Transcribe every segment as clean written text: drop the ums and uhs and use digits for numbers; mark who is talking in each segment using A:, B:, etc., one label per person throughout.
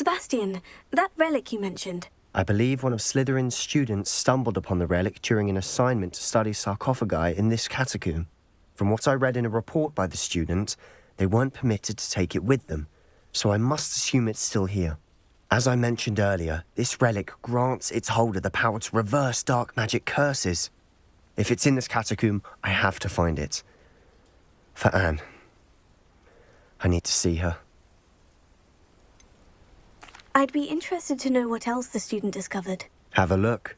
A: Sebastian, that relic you mentioned.
B: I believe one of Slytherin's students stumbled upon the relic during an assignment to study sarcophagi in this catacomb. From what I read in a report by the student, they weren't permitted to take it with them, so I must assume it's still here. As I mentioned earlier, this relic grants its holder the power to reverse dark magic curses. If it's in this catacomb, I have to find it. For Anne. I need to see her.
A: I'd be interested to know what else the student discovered.
B: Have a look.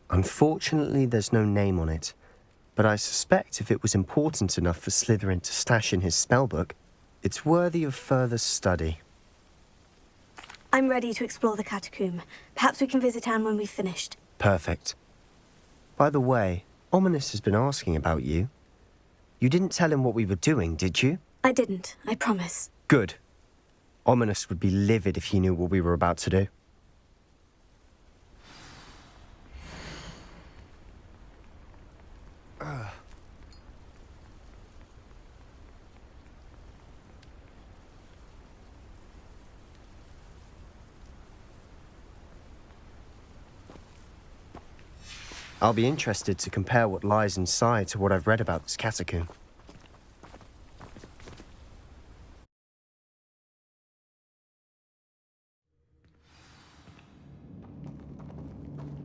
B: Unfortunately, there's no name on it, but I suspect if it was important enough for Slytherin to stash in his spellbook, it's worthy of further study.
A: I'm ready to explore the catacomb. Perhaps we can visit Anne when we've finished.
B: Perfect. By the way, Ominous has been asking about you. You didn't tell him what we were doing, did you?
A: I didn't, I promise.
B: Good. Ominous would be livid if he knew what we were about to do. I'll be interested to compare what lies inside to what I've read about this catacomb.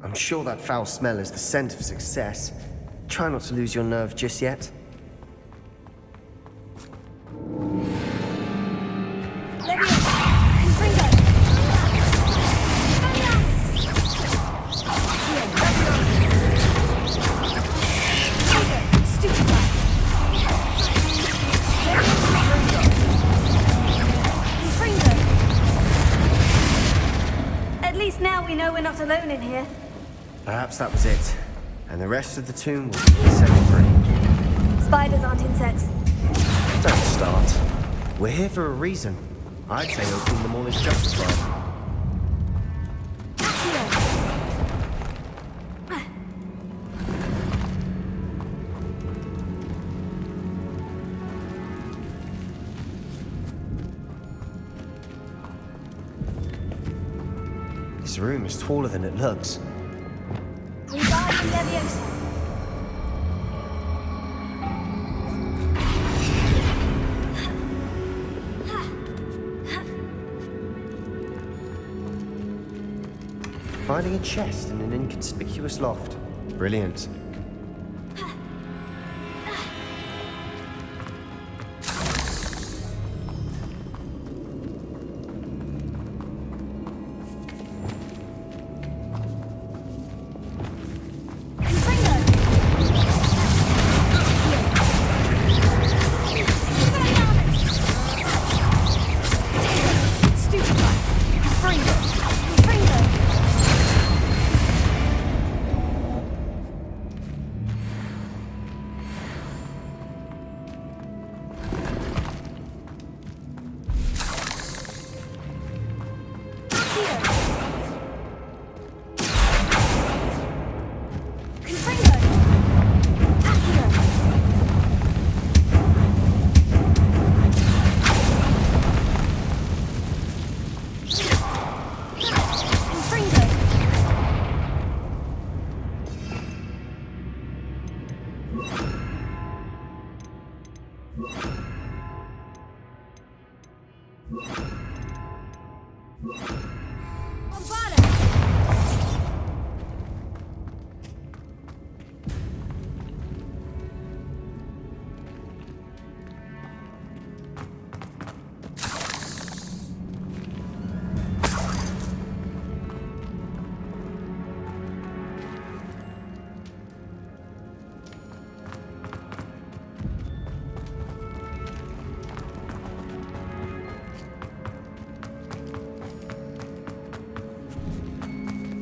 B: I'm sure that foul smell is the scent of success. Try not to lose your nerve just yet.
A: At least now we know we're not alone in here.
B: Perhaps that was it, and the rest of the tomb will be set free.
A: Spiders aren't insects.
B: Don't start. We're here for a reason. I'd say opening them all is justified. This room is taller than it looks. Finding a chest in an inconspicuous loft. Brilliant.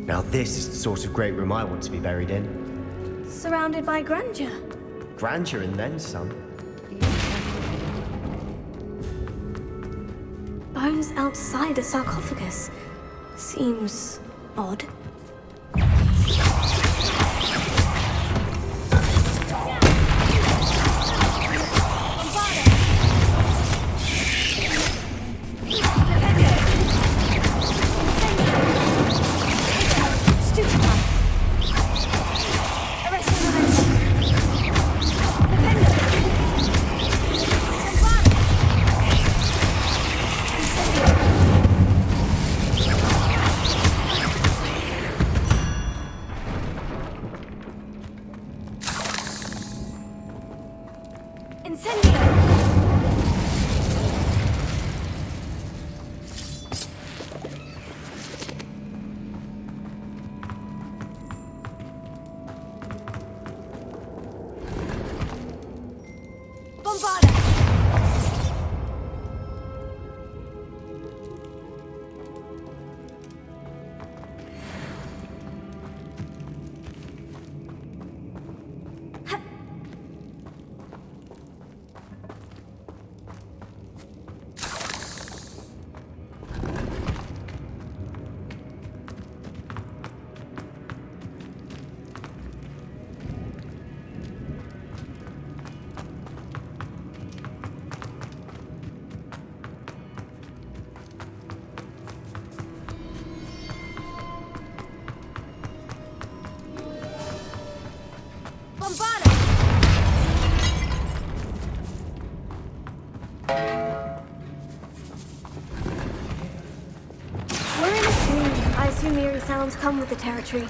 B: Now this is the sort of great room I want to be buried in.
A: Surrounded by grandeur.
B: Grandeur and then some.
A: Bones outside a sarcophagus. Seems odd. assume eerie sounds come with the territory.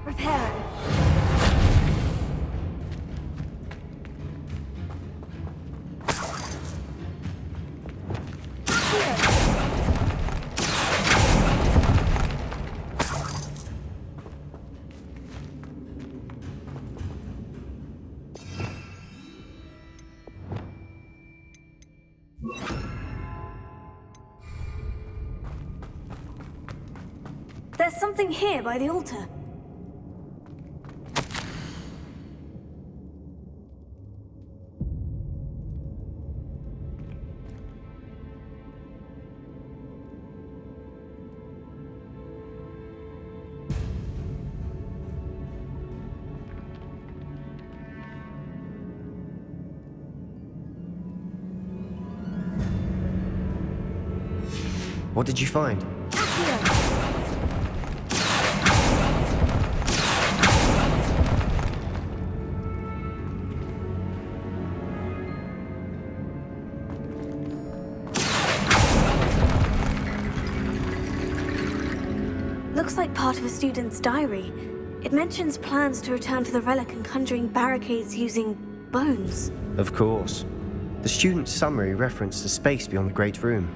A: Reparo. There's something here by the altar.
B: What did you find?
A: Looks like part of a student's diary. It mentions plans to return for the relic and conjuring barricades using bones.
B: Of course. The student's summary referenced a space beyond the Great Room,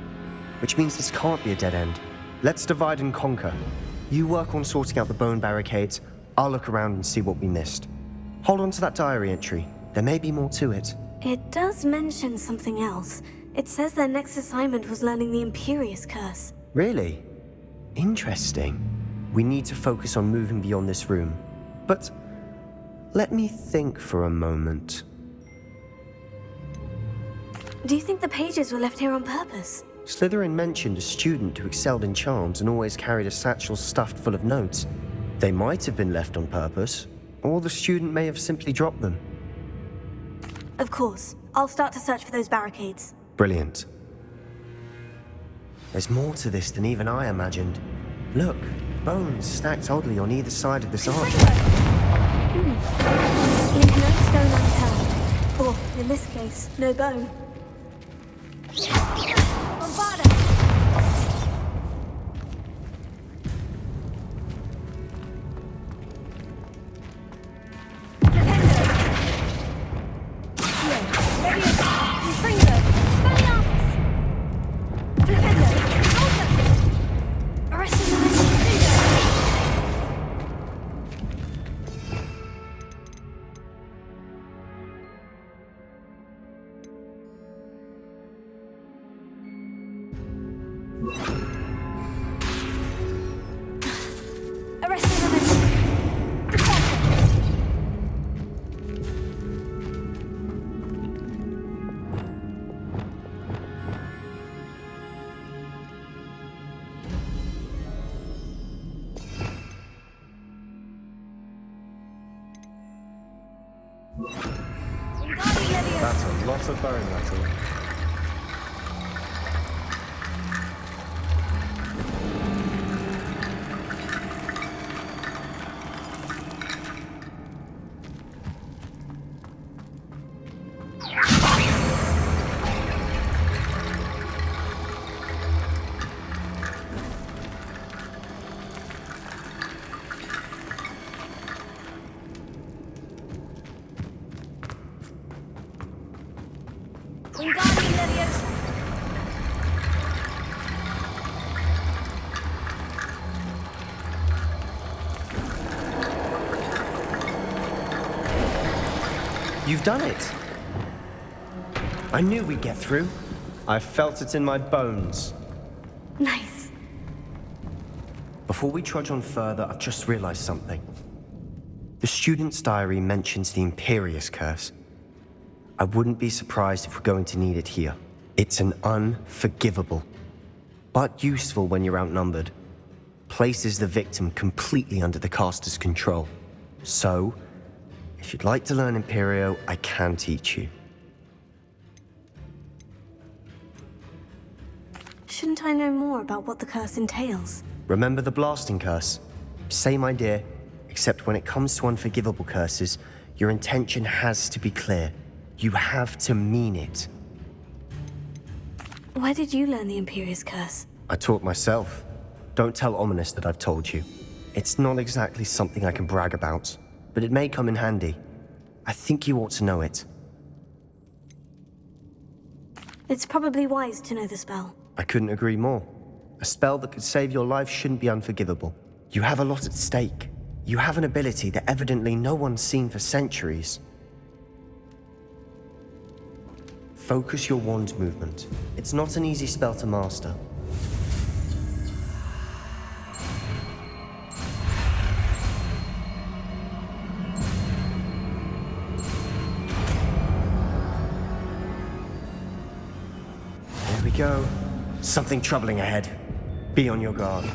B: which means this can't be a dead end. Let's divide and conquer. You work on sorting out the bone barricades, I'll look around and see what we missed. Hold on to that diary entry. There may be more to it.
A: It does mention something else. It says their next assignment was learning the Imperious Curse.
B: Really? Interesting. We need to focus on moving beyond this room. But let me think for a moment.
A: Do you think the pages were left here on purpose?
B: Slytherin mentioned a student who excelled in charms and always carried a satchel stuffed full of notes. They might have been left on purpose, or the student may have simply dropped them.
A: Of course. I'll start to search for those barricades.
B: Brilliant. There's more to this than even I imagined. Look, bones stacked oddly on either side of this arch.
A: Leave no stone unturned. Or, in this case, no bone. Bombarda!
B: That's a lot of bone metal. You've done it! I knew we'd get through. I felt it in my bones.
A: Nice.
B: Before we trudge on further, I've just realized something. The student's diary mentions the Imperious Curse. I wouldn't be surprised if we're going to need it here. It's an unforgivable, but useful when you're outnumbered. Places the victim completely under the caster's control. So, if you'd like to learn Imperio, I can teach you.
A: Shouldn't I know more about what the curse entails?
B: Remember the blasting curse? Same idea, except when it comes to unforgivable curses, Your intention has to be clear. You have to mean it.
A: Where did you learn the Imperious Curse?
B: I taught myself. Don't tell Ominous that I've told you. It's not exactly something I can brag about, but it may come in handy. I think you ought to know it.
A: It's probably wise to know the spell.
B: I couldn't agree more. A spell that could save your life shouldn't be unforgivable. You have a lot at stake. You have an ability that evidently no one's seen for centuries. Focus your wand movement. It's not an easy spell to master. There we go. Something troubling ahead. Be on your guard.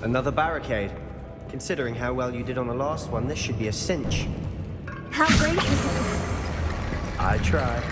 B: Another barricade. Considering how well you did on the last one, this should be a cinch.
A: How great is it?
B: I try.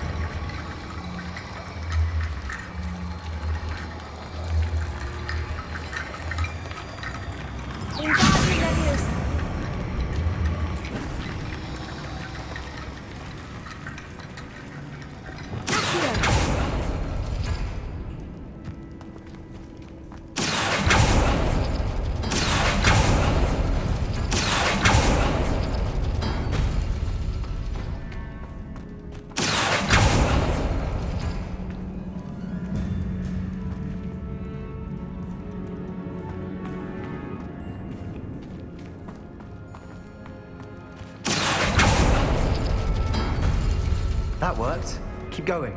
B: That worked. Keep going.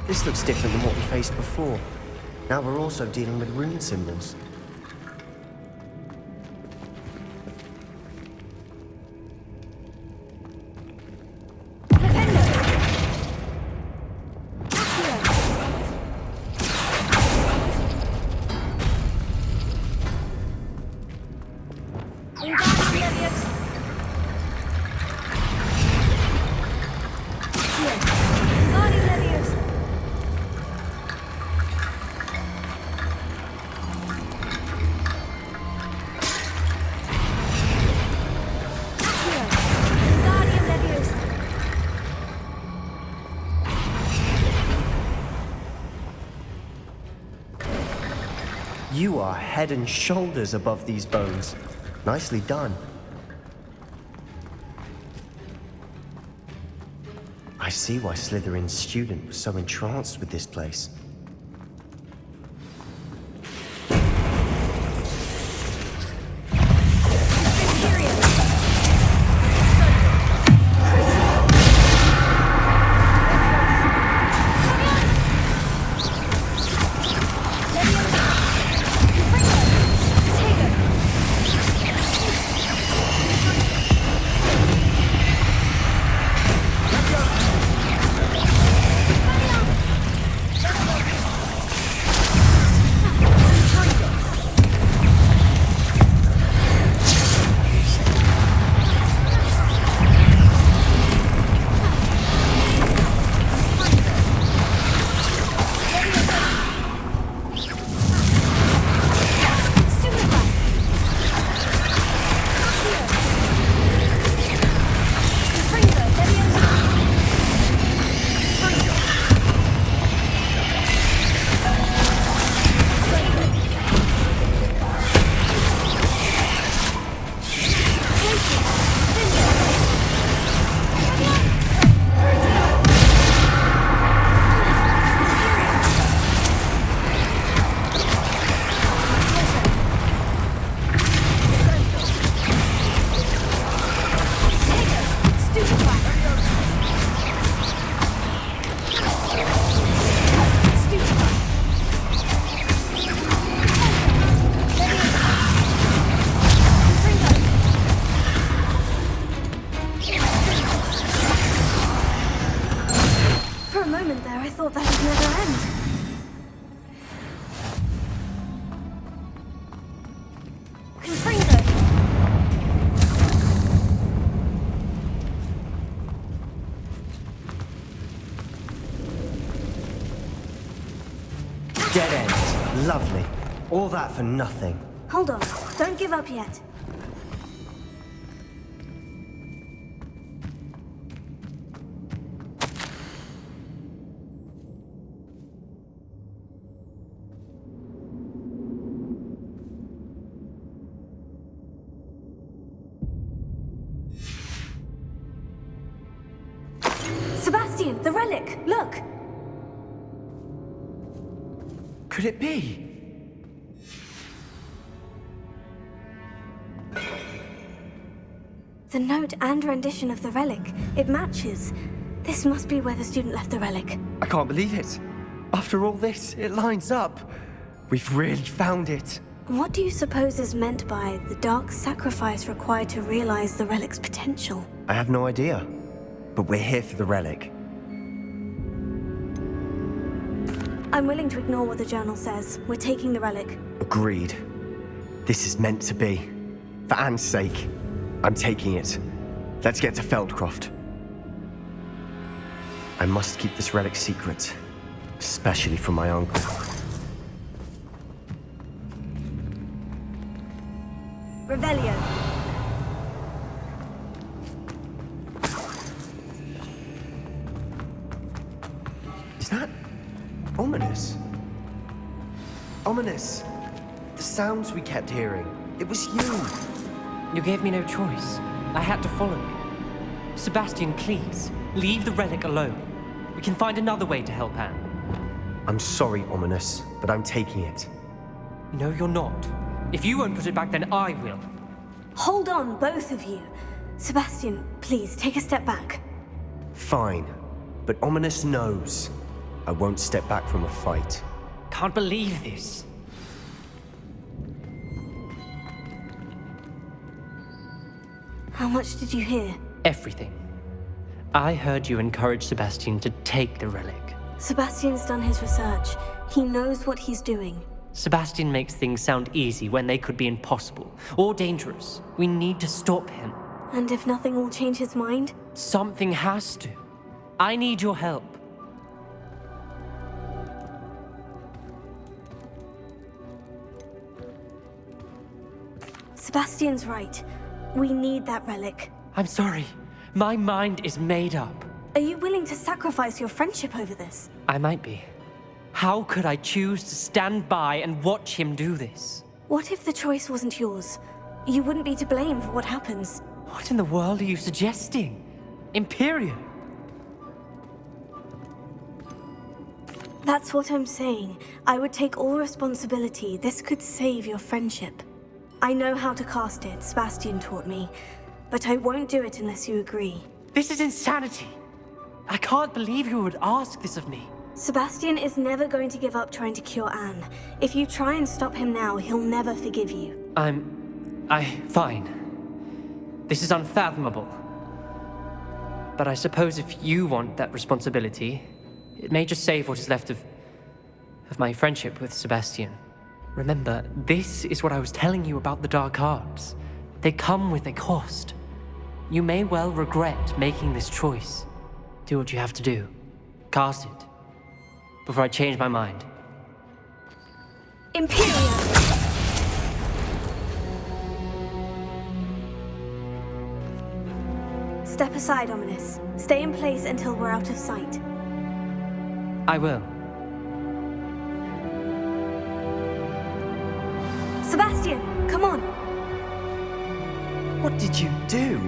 B: This looks different than what we faced before. Now we're also dealing with rune symbols. You are head and shoulders above these bones. Nicely done. see why Slytherin's student was so entranced with this place. Dead end. Lovely. All that for nothing.
A: Hold on. Don't give up yet. Sebastian, the relic! Look!
B: Could it be?
A: The note and rendition of the relic. It matches. This must be where the student left the relic.
B: I can't believe it. After all this, it lines up. We've really found it.
A: What do you suppose is meant by the dark sacrifice required to realize the relic's potential?
B: I have no idea. But we're here for the relic.
A: I'm willing to ignore what the journal says. We're taking the relic.
B: Agreed. This is meant to be. For Anne's sake, I'm taking it. Let's get to Feldcroft. I must keep this relic secret, especially from my uncle.
A: Revelio.
B: Is that ominous? Ominous. The sounds we kept hearing. It was you.
C: You gave me no choice. I had to follow you. Sebastian, please, leave the relic alone. We can find another way to help Anne.
B: I'm sorry, Ominous, but I'm taking it.
C: No, you're not. If you won't put it back, then I will.
A: Hold on, both of you. Sebastian, please, take a step back.
B: Fine, but Ominous knows I won't step back from a fight.
C: Can't believe this.
A: How much did you hear?
C: Everything. I heard you encourage Sebastian to take the relic.
A: Sebastian's done his research. He knows what he's doing.
C: Sebastian makes things sound easy when they could be impossible or dangerous. We need to stop him.
A: And if nothing will change his mind?
C: Something has to. I need your help.
A: Sebastian's right. We need that relic.
C: I'm sorry. My mind is made up.
A: Are you willing to sacrifice your friendship over this?
C: I might be. How could I choose to stand by and watch him do this?
A: What if the choice wasn't yours? You wouldn't be to blame for what happens.
C: What in the world are you suggesting? Imperium?
A: That's what I'm saying. I would take all responsibility. This could save your friendship. I know how to cast it, Sebastian taught me. But I won't do it unless you agree.
C: This is insanity. I can't believe you would ask this of me.
A: Sebastian is never going to give up trying to cure Anne. If you try and stop him now, he'll never forgive you.
C: Fine. This is unfathomable. But I suppose if you want that responsibility, it may just save what is left of my friendship with Sebastian. Remember, this is what I was telling you about the dark arts. They come with a cost. You may well regret making this choice. Do what you have to do. Cast it. Before I change my mind.
A: Imperium! Step aside, Ominous. Stay in place until we're out of sight.
C: I will.
A: Sebastian, come on!
B: What did you do?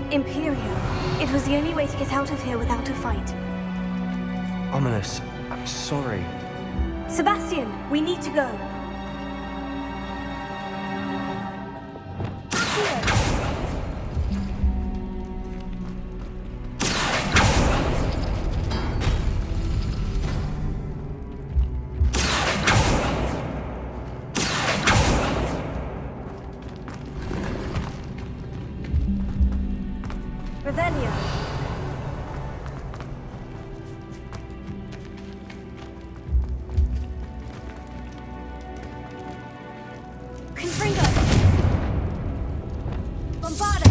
A: Imperio. It was the only way to get out of here without a fight.
B: Ominous, I'm sorry.
A: Sebastian, we need to go. Revelio. Confringo. Bombarda.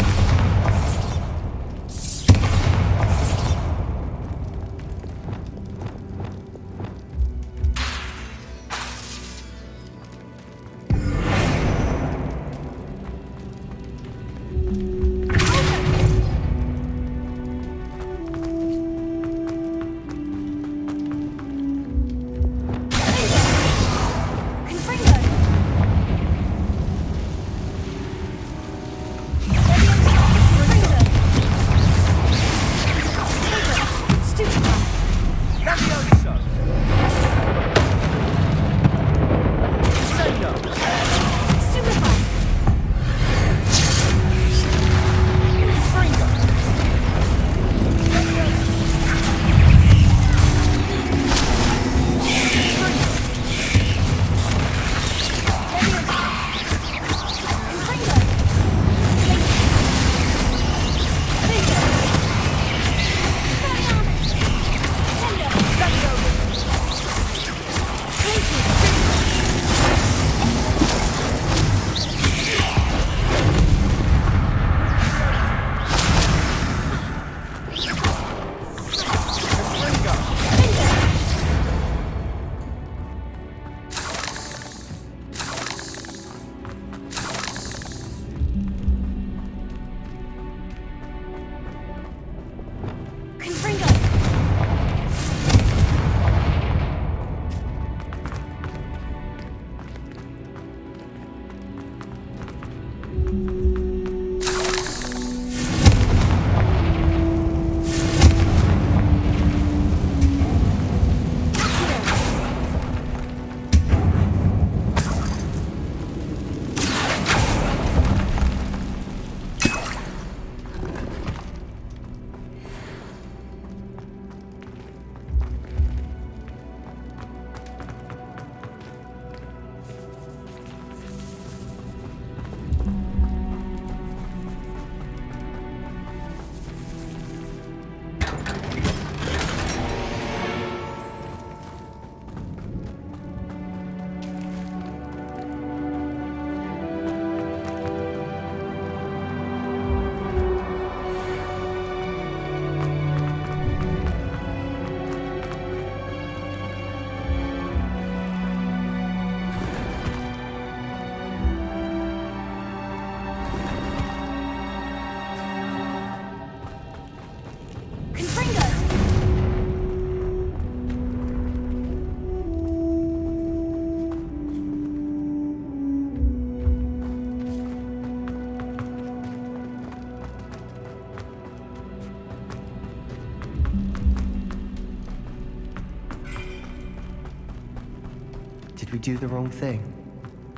B: we do the wrong thing?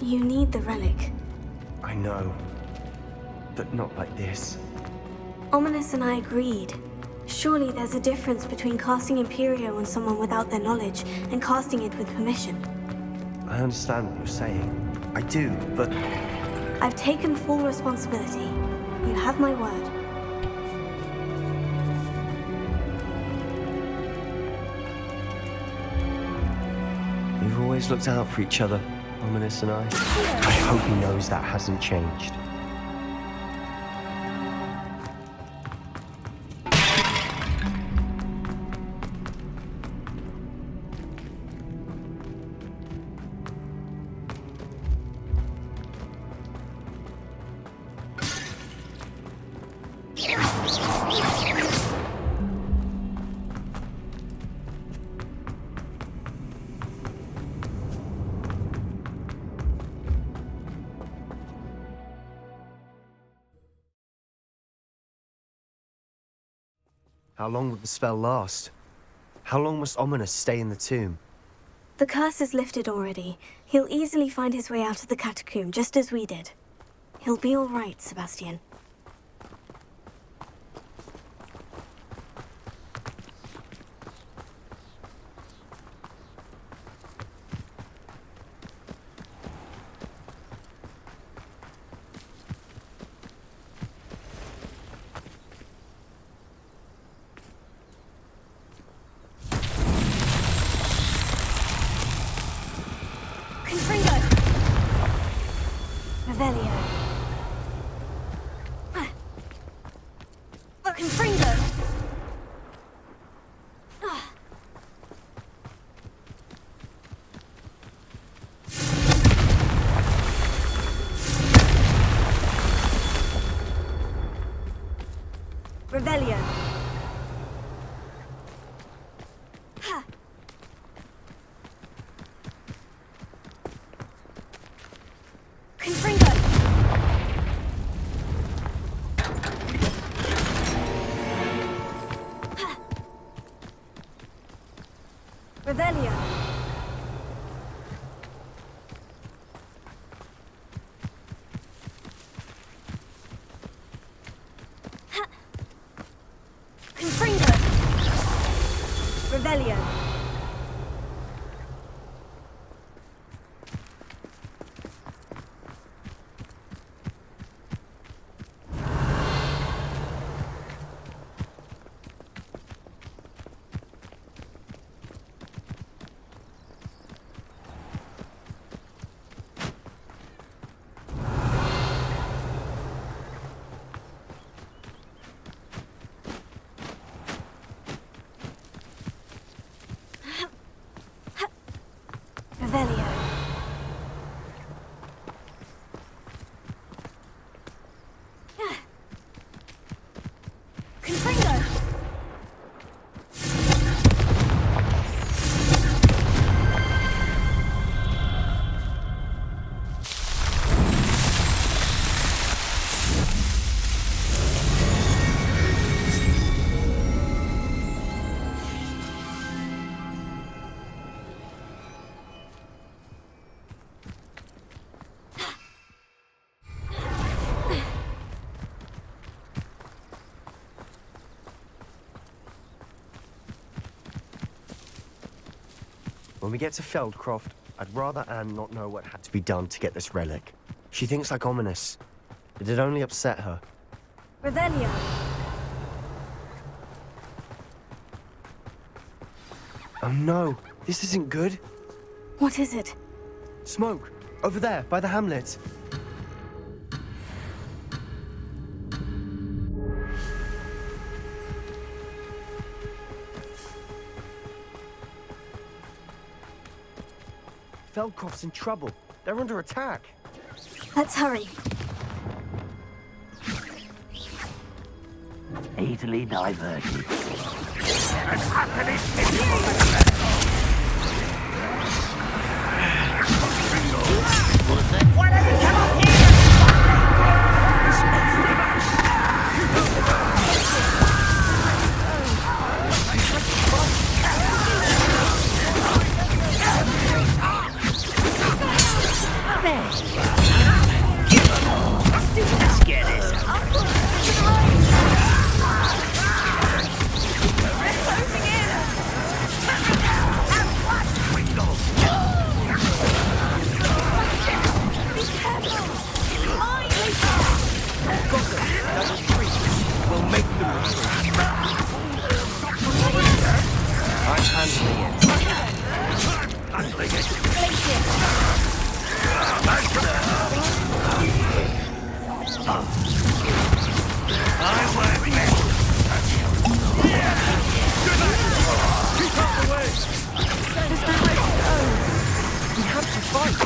A: You need the relic.
B: I know. But not like this.
A: Ominous and I agreed. Surely there's a difference between casting Imperio on someone without their knowledge and casting it with permission.
B: I understand what you're saying. I do, but...
A: I've taken full responsibility. You have my word.
B: We've always looked out for each other, Ominous and I. I hope he knows that hasn't changed. How long will the spell last? How long must Ominous stay in the tomb?
A: The curse is lifted already. He'll easily find his way out of the catacomb, just as we did. He'll be all right, Sebastian. Revelio. Confringo! Revelio. Revelio. Confringo. Revelio. Revelio. Confringo.
B: When we get to Feldcroft, I'd rather Anne not know what had to be done to get this relic. She thinks like Ominous. It'd only upset her.
A: Revelio.
B: Oh no, this isn't good.
A: What is it?
B: Smoke, over there, by the hamlet. Feldcroft's in trouble. They're under attack.
A: Let's hurry.
D: Easily diverted.
B: Got them! Now retreat! We'll make them retreat! I'm handling it.
E: Handling it. I won't miss. Keep out the way.
B: There's no way to go! We have to fight!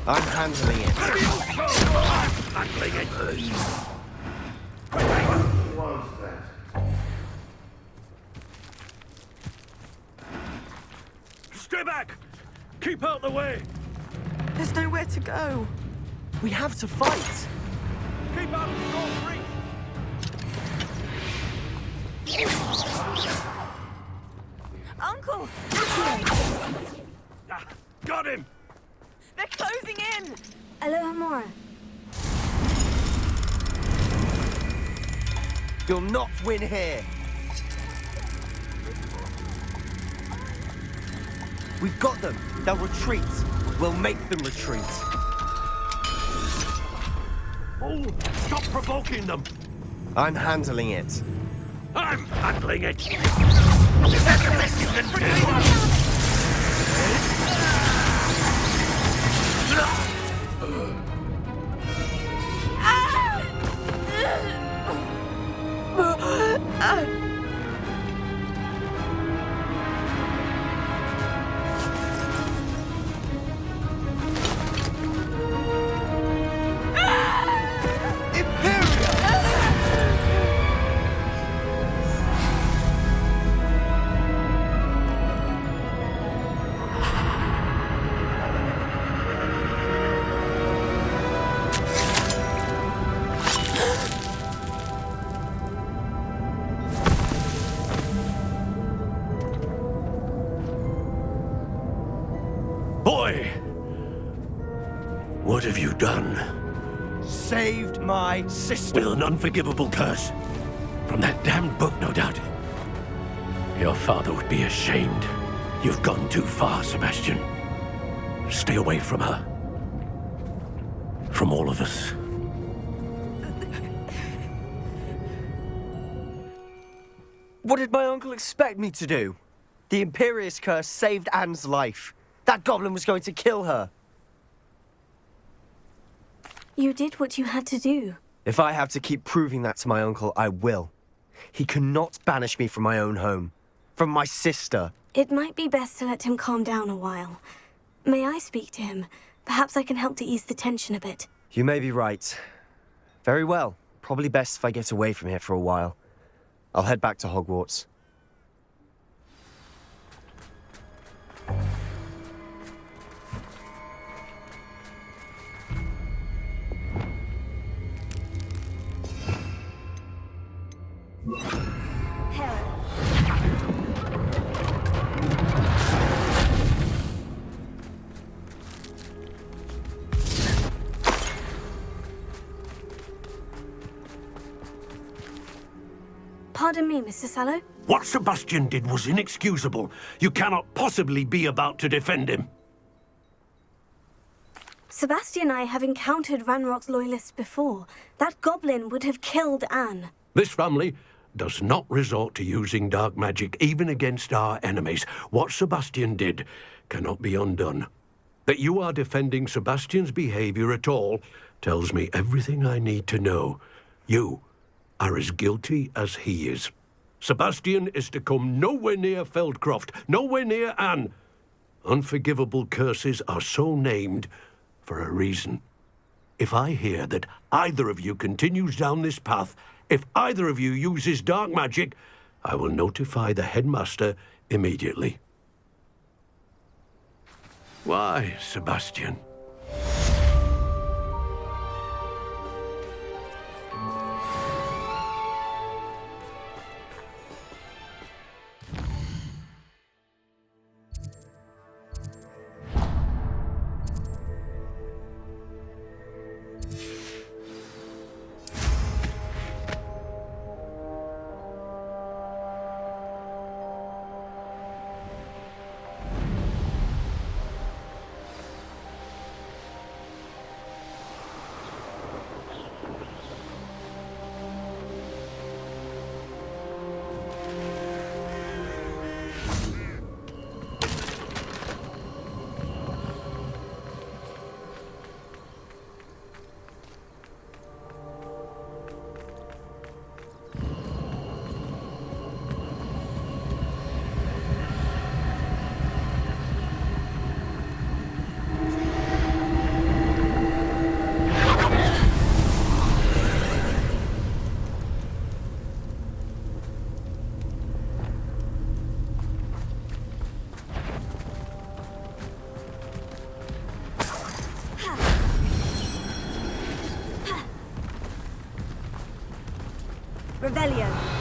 B: I'm handling it.
E: Handling it. Stay back! Keep out the way!
B: There's nowhere to go. We have to fight.
E: Keep out of the North Reach!
F: Uncle!
E: Ah, got him!
F: They're closing in!
A: Alohomora.
B: You'll not win here. We've got them. They'll retreat. We'll make them retreat.
E: Oh, stop provoking them!
B: I'm handling it.
E: I'm handling it! Is that the best you can do? Boy! What have you done?
B: Saved my sister.
E: With an unforgivable curse. From that damned book, no doubt. Your father would be ashamed. You've gone too far, Sebastian. Stay away from her. From all of us.
B: What did my uncle expect me to do? The Imperius curse saved Anne's life. That goblin was going to kill her.
A: You did what you had to do.
B: If I have to keep proving that to my uncle, I will. He cannot banish me from my own home. From my sister.
A: It might be best to let him calm down a while. May I speak to him? Perhaps I can help to ease the tension a bit.
B: You may be right. Very well. Probably best if I get away from here for a while. I'll head back to Hogwarts.
A: Pardon me, Mr. Sallow.
E: What Sebastian did was inexcusable. You cannot possibly be about to defend him.
A: Sebastian and I have encountered Ranrock's loyalists before. That goblin would have killed Anne.
E: This family does not resort to using dark magic even against our enemies. What Sebastian did cannot be undone. That you are defending Sebastian's behavior at all tells me everything I need to know. You are as guilty as he is. Sebastian is to come nowhere near Feldcroft, nowhere near Anne. Unforgivable curses are so named for a reason. If I hear that either of you continues down this path, if either of you uses dark magic, I will notify the headmaster immediately. Why, Sebastian?
A: Revelio.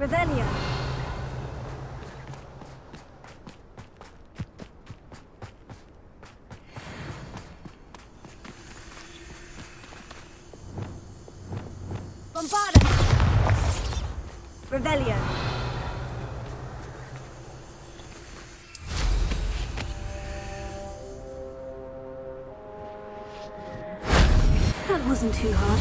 A: Revelio. Bombarda. Revelio. That wasn't too hard.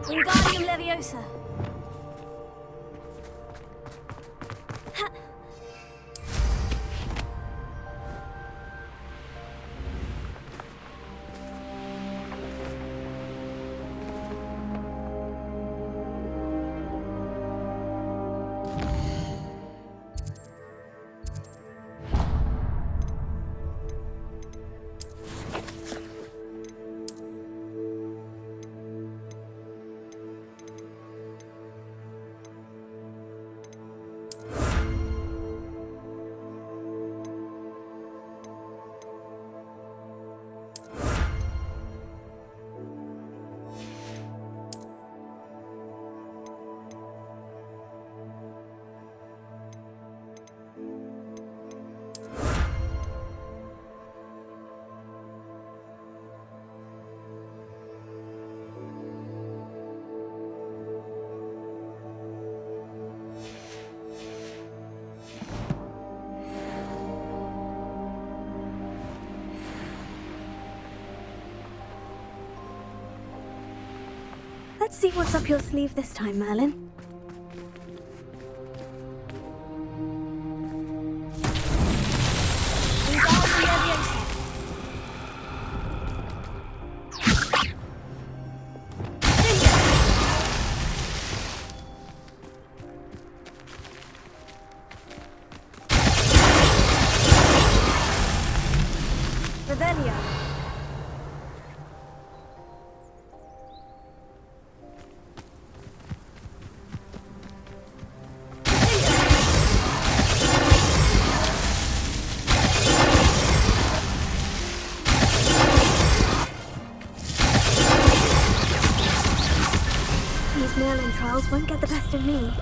A: Wingardium Leviosa. Let's see what's up your sleeve this time, Merlin. Wingardium Leviosa. Revelio. These Merlin trials won't get the best of me.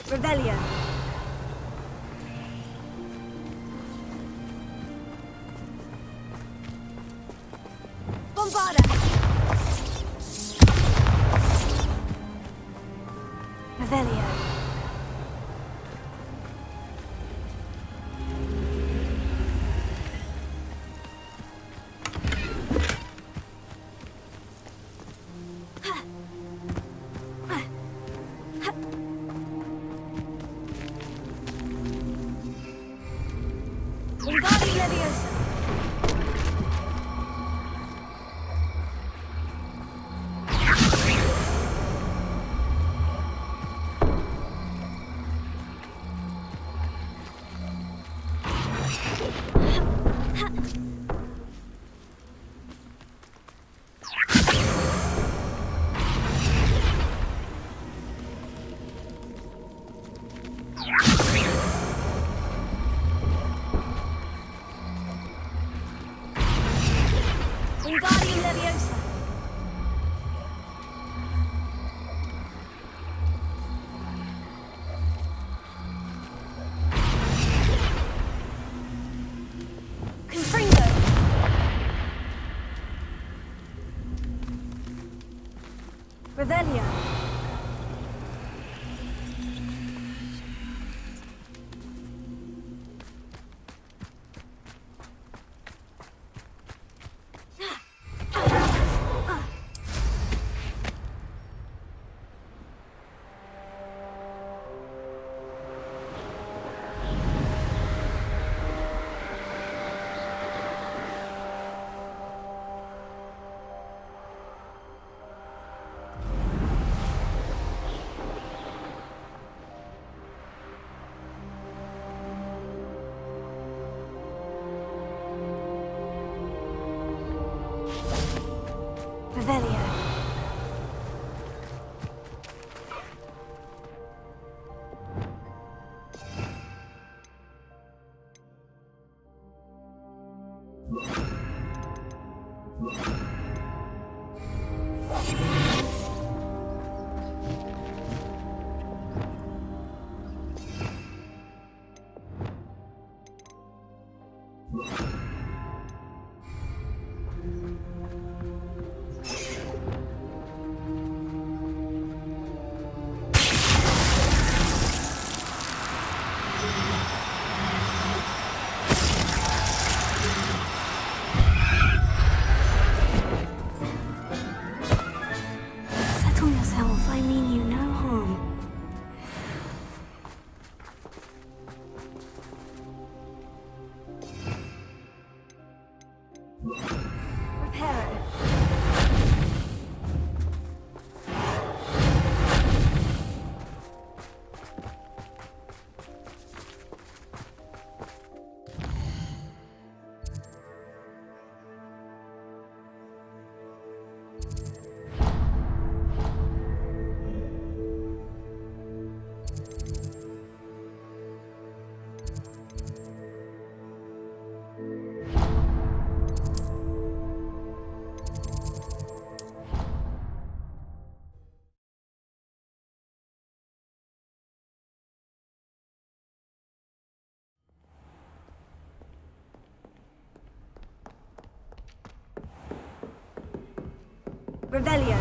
A: Revelio. Bombarda. Revelio. Wingardium Leviosa. Wingardium Leviosa. Confringo. Revelio. Revelio. Settle yourself. I mean you no harm. Reparo. Revelio.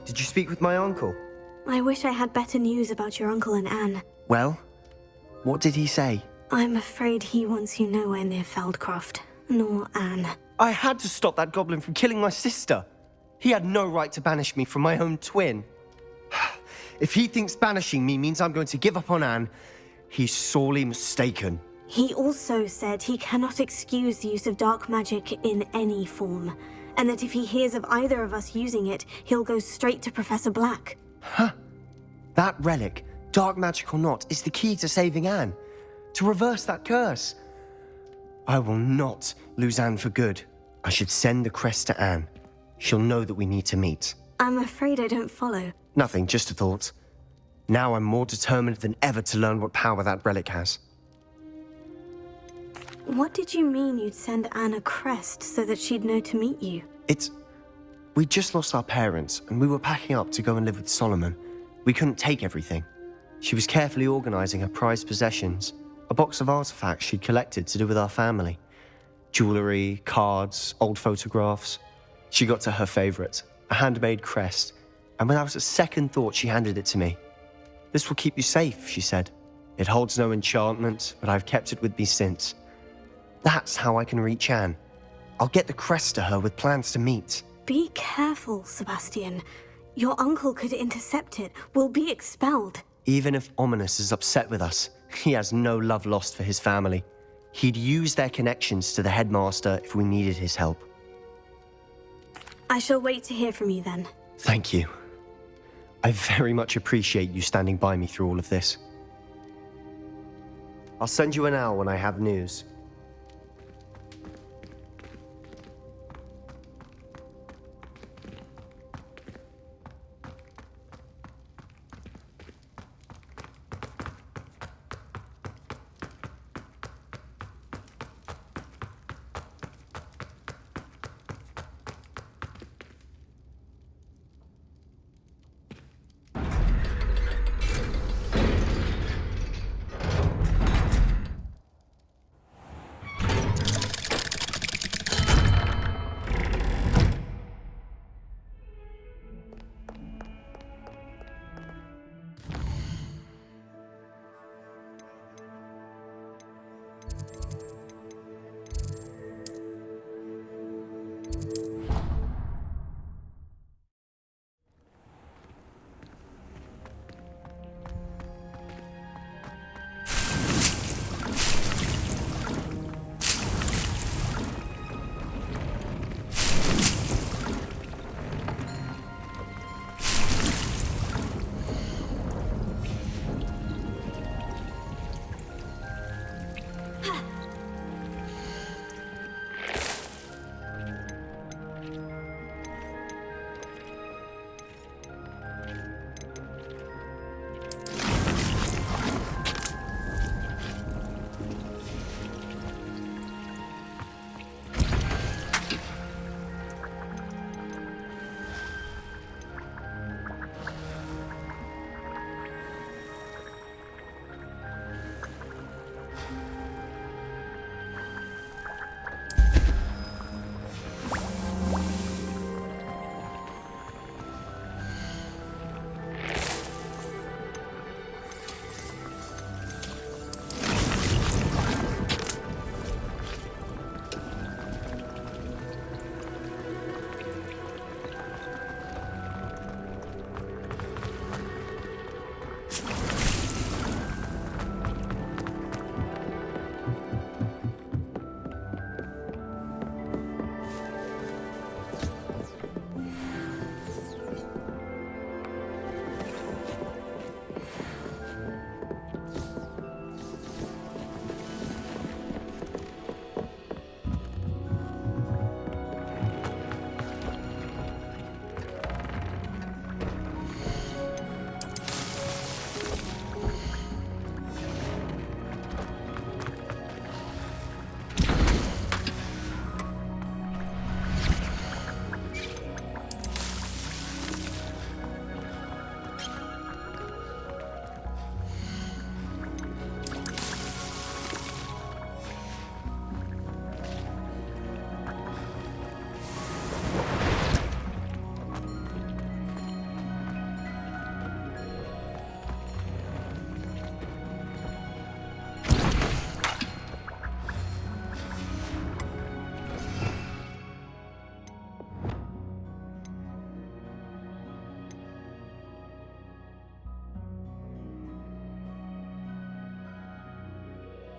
B: Did you speak with my uncle?
A: I wish I had better news about your uncle and Anne.
B: Well, what did he say?
A: I'm afraid he wants you nowhere near Feldcroft, nor Anne.
B: I had to stop that goblin from killing my sister. He had no right to banish me from my own twin. If he thinks banishing me means I'm going to give up on Anne, he's sorely mistaken.
A: He also said he cannot excuse the use of dark magic in any form, and that if he hears of either of us using it, he'll go straight to Professor Black.
B: That relic, dark magic or not, is the key to saving Anne. To reverse that curse. I will not lose Anne for good. I should send the crest to Anne. She'll know that we need to meet.
A: I'm afraid I don't follow.
B: Nothing, just a thought. Now I'm more determined than ever to learn what power that relic has.
A: What did you mean you'd send Anne a crest so that she'd know to meet you?
B: We just lost our parents, and we were packing up to go and live with Solomon. We couldn't take everything. She was carefully organizing her prized possessions, a box of artifacts she'd collected to do with our family. Jewelry, cards, old photographs. She got to her favorite, a handmade crest, and without a second thought, she handed it to me. "This will keep you safe," she said. "It holds no enchantment, but I've kept it with me since. That's how I can reach Anne. I'll get the crest to her with plans to meet."
A: Be careful, Sebastian. Your uncle could intercept it. We'll be expelled.
B: Even if Ominous is upset with us, he has no love lost for his family. He'd use their connections to the headmaster if we needed his help.
A: I shall wait to hear from you then.
B: Thank you. I very much appreciate you standing by me through all of this. I'll send you an owl when I have news.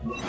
A: Confringo!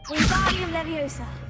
A: Wingardium Leviosa.